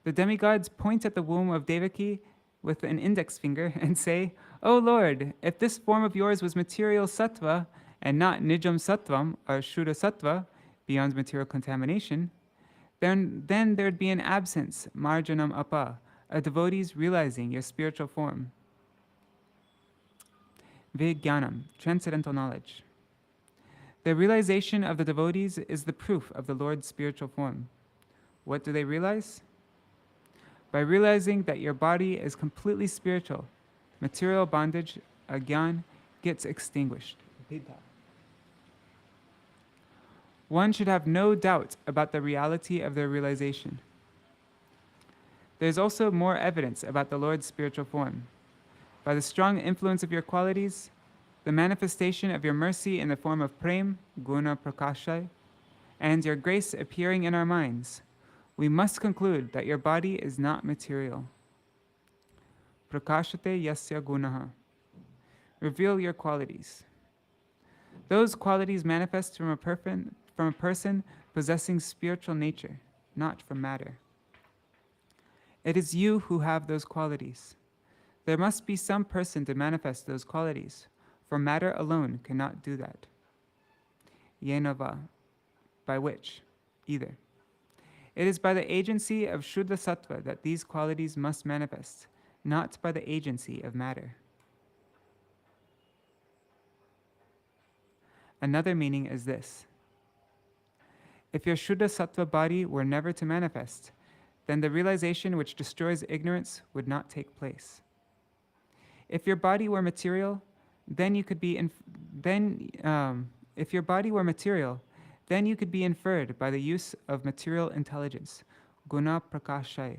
The demigods point at the womb of Devaki with an index finger and say, O Lord, if this form of yours was material sattva and not nijam sattvam or shuddha sattva, beyond material contamination, then there'd be an absence, marjanam apa, of devotees realizing your spiritual form. Vijnanam, transcendental knowledge. The realization of the devotees is the proof of the Lord's spiritual form. What do they realize? By realizing that your body is completely spiritual, material bondage, agyan, gets extinguished. One should have no doubt about the reality of their realization. There's also more evidence about the Lord's spiritual form. By the strong influence of your qualities, the manifestation of your mercy in the form of prem, guna prakashai, and your grace appearing in our minds, we must conclude that your body is not material. Prakashate yasya gunaha. Reveal your qualities. Those qualities manifest from a person possessing spiritual nature, not from matter. It is you who have those qualities. There must be some person to manifest those qualities, for matter alone cannot do that. Yenava, by which? Either. It is by the agency of Shuddha Sattva that these qualities must manifest, not by the agency of matter. Another meaning is this. If your Shuddha Sattva body were never to manifest, then the realization which destroys ignorance would not take place. If your body were material, then you could be if your body were material, then you could be inferred by the use of material intelligence, guna prakashai.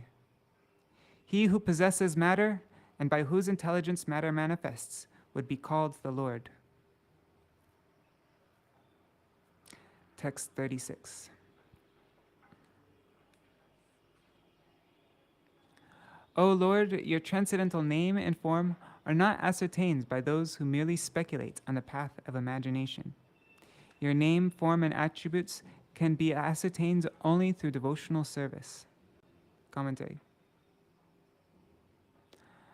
He who possesses matter and by whose intelligence matter manifests would be called the Lord. Text 36. O Lord, your transcendental name and form are not ascertained by those who merely speculate on the path of imagination. Your name, form, and attributes can be ascertained only through devotional service. Commentary.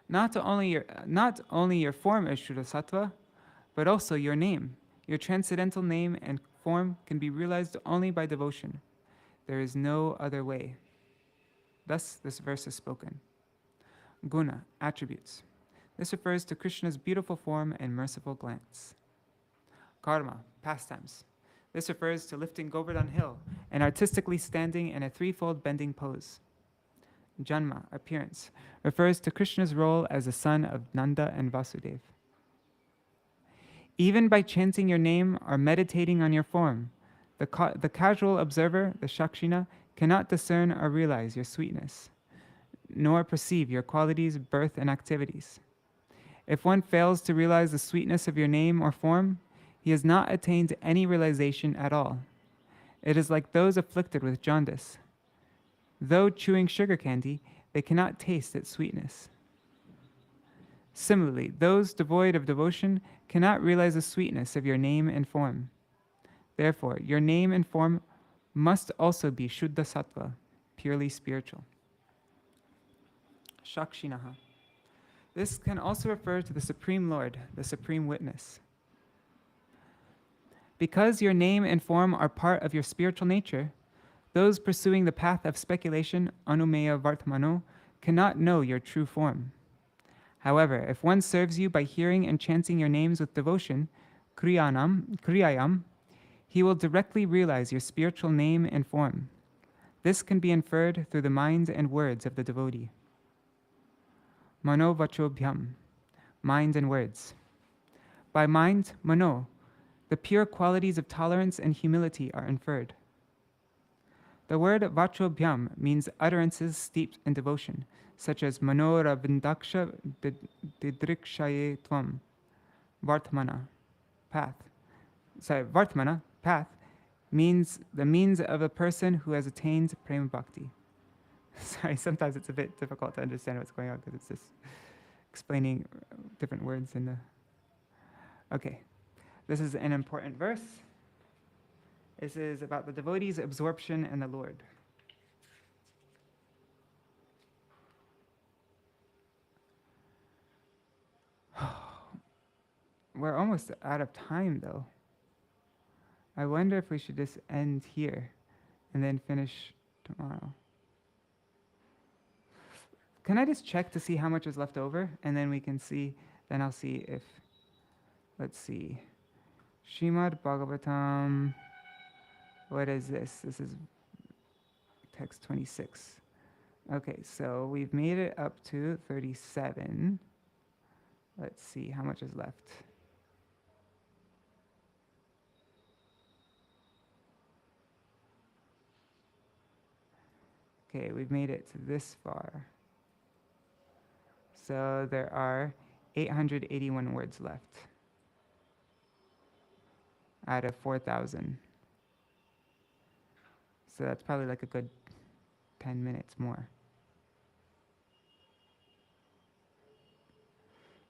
Not only your form is Shuddha Sattva, but also your name. Your transcendental name and form can be realized only by devotion. There is no other way. Thus, this verse is spoken. Guna, attributes. This refers to Krishna's beautiful form and merciful glance. Karma, pastimes. This refers to lifting Govardhan Hill and artistically standing in a threefold bending pose. Janma, appearance, refers to Krishna's role as the son of Nanda and Vasudeva. Even by chanting your name or meditating on your form, the casual observer, the Shakshina, cannot discern or realize your sweetness, nor perceive your qualities, birth, and activities. If one fails to realize the sweetness of your name or form, he has not attained any realization at all. It is like those afflicted with jaundice. Though chewing sugar candy, they cannot taste its sweetness. Similarly, those devoid of devotion cannot realize the sweetness of your name and form. Therefore, your name and form must also be Shuddha Sattva, purely spiritual. Shakshinaha. This can also refer to the Supreme Lord, the Supreme Witness. Because your name and form are part of your spiritual nature, those pursuing the path of speculation, anumeya vartmano, cannot know your true form. However, if one serves you by hearing and chanting your names with devotion, kriyayam, he will directly realize your spiritual name and form. This can be inferred through the mind and words of the devotee. Mano vachobhyam, mind and words. By mind, mano, the pure qualities of tolerance and humility are inferred. The word vachobhyam means utterances steeped in devotion, such as manora vindaksha didrikshaye tvam, vartmana, path. Vartmana, path, means the means of a person who has attained prema bhakti. Sorry, sometimes it's a bit difficult to understand what's going on because it's just explaining different words in the... Okay, this is an important verse. This is about the devotee's absorption in the Lord. We're almost out of time, though. I wonder if we should just end here and then finish tomorrow. Can I just check to see how much is left over? And then we can see, then I'll see if, let's see. Śrīmad-Bhāgavatam, what is this? This is text 26. Okay, so we've made it up to 37. Let's see how much is left. Okay, we've made it to this far. So there are 881 words left out of 4,000. So that's probably like a good 10 minutes more.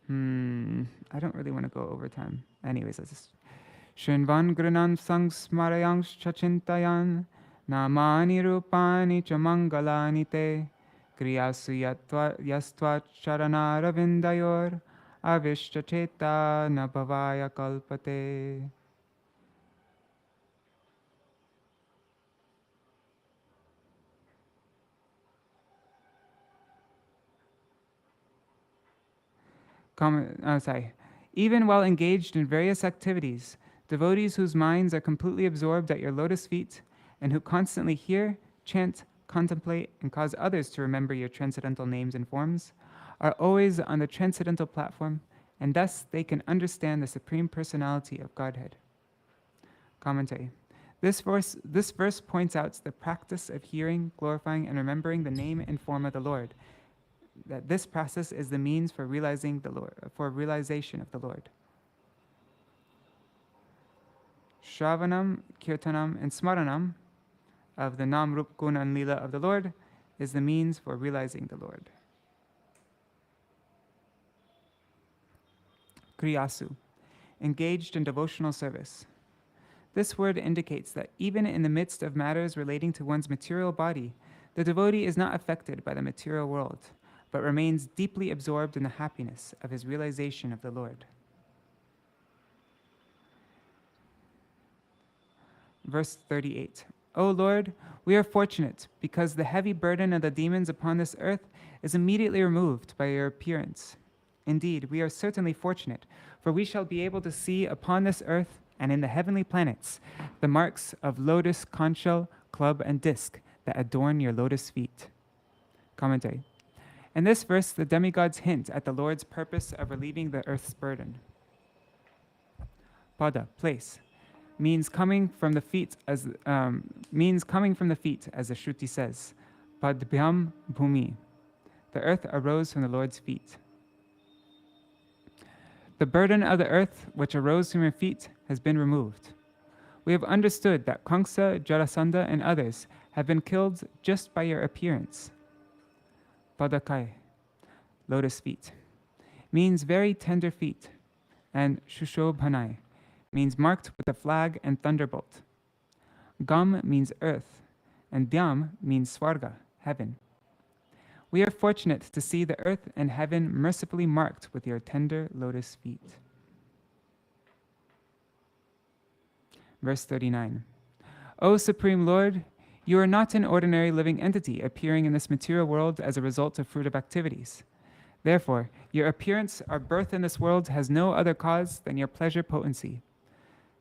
I don't really want to go overtime. Anyways, let's just... Shrinvan granam sangsmarayansh chachintayan namani rupani cha mangalani te kriyasu yastva charanaravindayor avishchacheta na bhavaya kalpate. Even while engaged in various activities, devotees whose minds are completely absorbed at your lotus feet and who constantly hear, chant, contemplate, and cause others to remember your transcendental names and forms are always on the transcendental platform, and thus they can understand the Supreme Personality of Godhead. Commentary. This verse points out the practice of hearing, glorifying, and remembering the name and form of the Lord, that this process is the means for realizing the Lord, for realization of the Lord. Shravanam, Kirtanam, and Smaranam of the Nam, Rup, Guna, and Lila of the Lord is the means for realizing the Lord. Kriyasu, engaged in devotional service. This word indicates that even in the midst of matters relating to one's material body, the devotee is not affected by the material world, but remains deeply absorbed in the happiness of his realization of the Lord. Verse 38. O Lord, we are fortunate because the heavy burden of the demons upon this earth is immediately removed by your appearance. Indeed, we are certainly fortunate, for we shall be able to see upon this earth and in the heavenly planets the marks of lotus, conch shell, club, and disc that adorn your lotus feet. Commentary. In this verse, the demigods hint at the Lord's purpose of relieving the earth's burden. Pada, place, means coming from the feet, as the Shruti says. Padbhyam bhumi, the earth arose from the Lord's feet. The burden of the earth, which arose from your feet, has been removed. We have understood that Kṛṣṇa, Jarasandha, and others have been killed just by your appearance. Padakai, lotus feet, means very tender feet, and Shushobhanai means marked with a flag and thunderbolt. Gam means earth, and Dhyam means Swarga, heaven. We are fortunate to see the earth and heaven mercifully marked with your tender lotus feet. Verse 39. O Supreme Lord, you are not an ordinary living entity appearing in this material world as a result of fruitive activities. Therefore, your appearance or birth in this world has no other cause than your pleasure potency.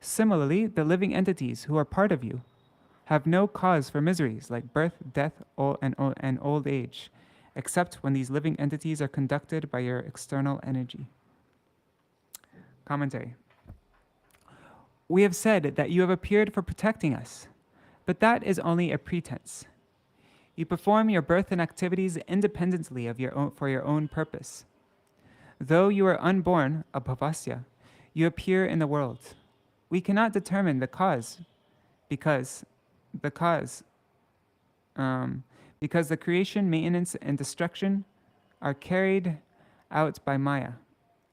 Similarly, the living entities who are part of you have no cause for miseries like birth, death, and old age, except when these living entities are conducted by your external energy. Commentary. We have said that you have appeared for protecting us, but that is only a pretense. You perform your birth and activities independently of for your own purpose. Though you are unborn, a bhavasya, you appear in the world. We cannot determine the cause because the creation, maintenance, and destruction are carried out by Maya,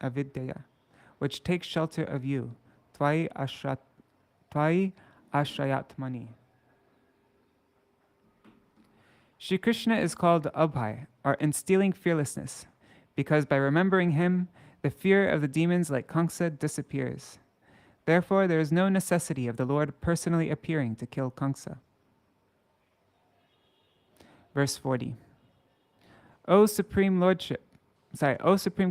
avidya, which takes shelter of you, tvai ashrayatmani. Shri Krishna is called Abhay, or instilling fearlessness, because by remembering him, the fear of the demons like Kamsa disappears. Therefore, there is no necessity of the Lord personally appearing to kill Kamsa. Verse 40. O Supreme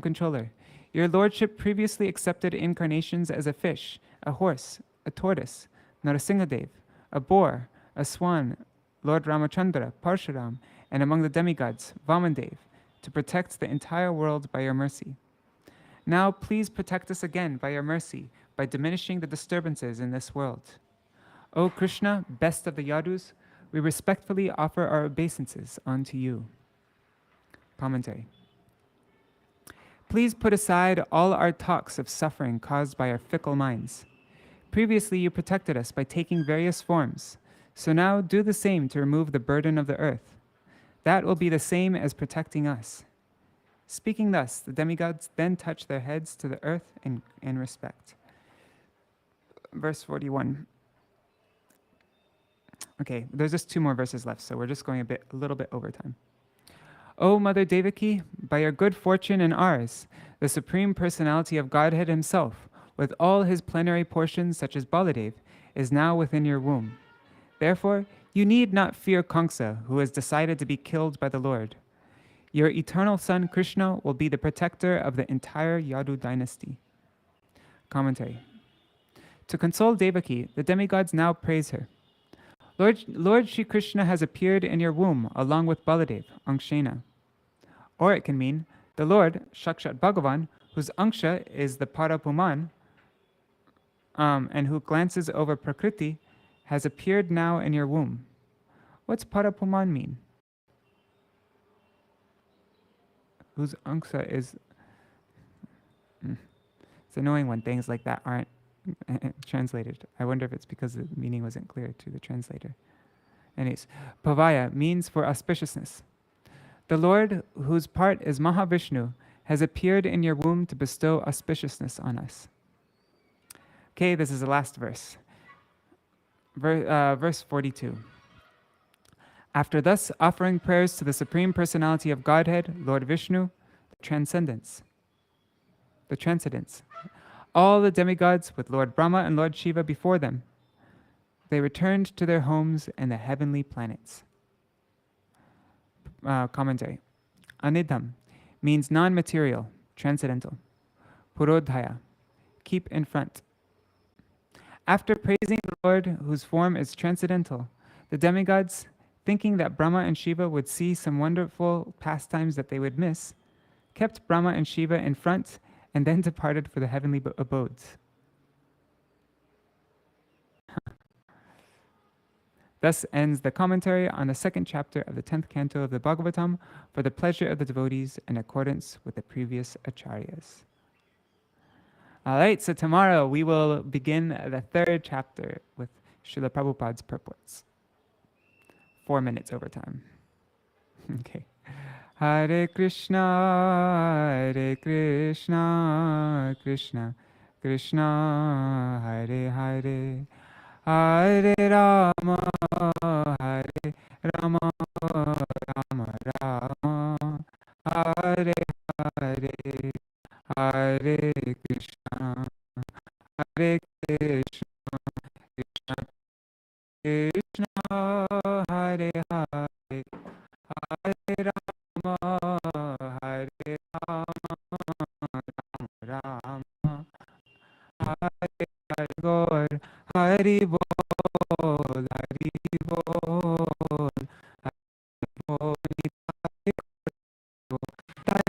Controller, your Lordship previously accepted incarnations as a fish, a horse, a tortoise, Narasimhadev, a boar, a swan, Lord Ramachandra, Parshuram, and among the demigods, Vamandev, to protect the entire world by your mercy. Now please protect us again by your mercy, by diminishing the disturbances in this world. O Kṛṣṇa, best of the Yadus, we respectfully offer our obeisances unto you. Commentary. Please put aside all our talks of suffering caused by our fickle minds. Previously you protected us by taking various forms, so now do the same to remove the burden of the earth. That will be the same as protecting us. Speaking thus, the demigods then touch their heads to the earth in respect. Verse 41. Okay, there's just 2 more verses left, so we're just going a little bit over time. O Mother Devaki, by your good fortune and ours, the Supreme Personality of Godhead himself, with all his plenary portions such as Baladev, is now within your womb. Therefore, you need not fear Kamsa, who has decided to be killed by the Lord. Your eternal son Kṛṣṇa will be the protector of the entire Yadu dynasty. Commentary. To console Devaki, the demigods now praise her. Lord Shri Krishna has appeared in your womb along with Baladev, Angshena. Or it can mean the Lord, Sakshat Bhagavan, whose Angsha is the Parapuman, and who glances over Prakriti, has appeared now in your womb. What's Parapuman mean? Whose Angsha is... It's annoying when things like that aren't translated. I wonder if it's because the meaning wasn't clear to the translator. Anyways, Pavaya means for auspiciousness. The Lord, whose part is Mahavishnu, has appeared in your womb to bestow auspiciousness on us. Okay, this is the last verse. Verse 42. After thus offering prayers to the Supreme Personality of Godhead, Lord Vishnu, the transcendence, all the demigods with Lord Brahma and Lord Shiva before them, they returned to their homes in the heavenly planets. Commentary. Anidham means non-material, transcendental. Purodhaya, keep in front. After praising the Lord, whose form is transcendental, the demigods, thinking that Brahma and Shiva would see some wonderful pastimes that they would miss, kept Brahma and Shiva in front and then departed for the heavenly abodes. Thus ends the commentary on the 2nd chapter of the 10th canto of the Bhagavatam for the pleasure of the devotees in accordance with the previous acharyas. All right, so tomorrow we will begin the 3rd chapter with Srila Prabhupada's purports. 4 minutes over time. Okay. Hare Krishna, Krishna Krishna, Hare Hare, Hare Rama, Hare Rama, Rama Rama, Hare Hare, Hare Krishna, Hare Krishna, Krishna Krishna, Hare Hare, Hare Rama, Hare Rama, Rama Rama, Hare Hare Gaur, Hari Bol, Hari Bol, Bol, Nitai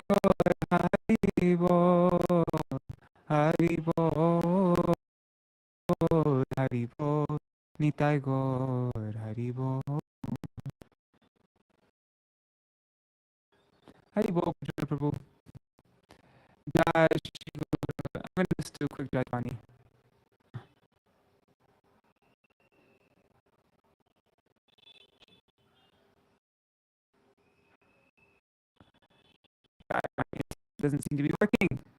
Gaur, Hari Bol, Hari Bol, Hari Bol, Nitai Gaur, Hari Bol, Hari Bol, Krishna Prabhu, Jai Shri Guru. I'm going to just do a quick Jai Bani. Jai Bani doesn't seem to be working.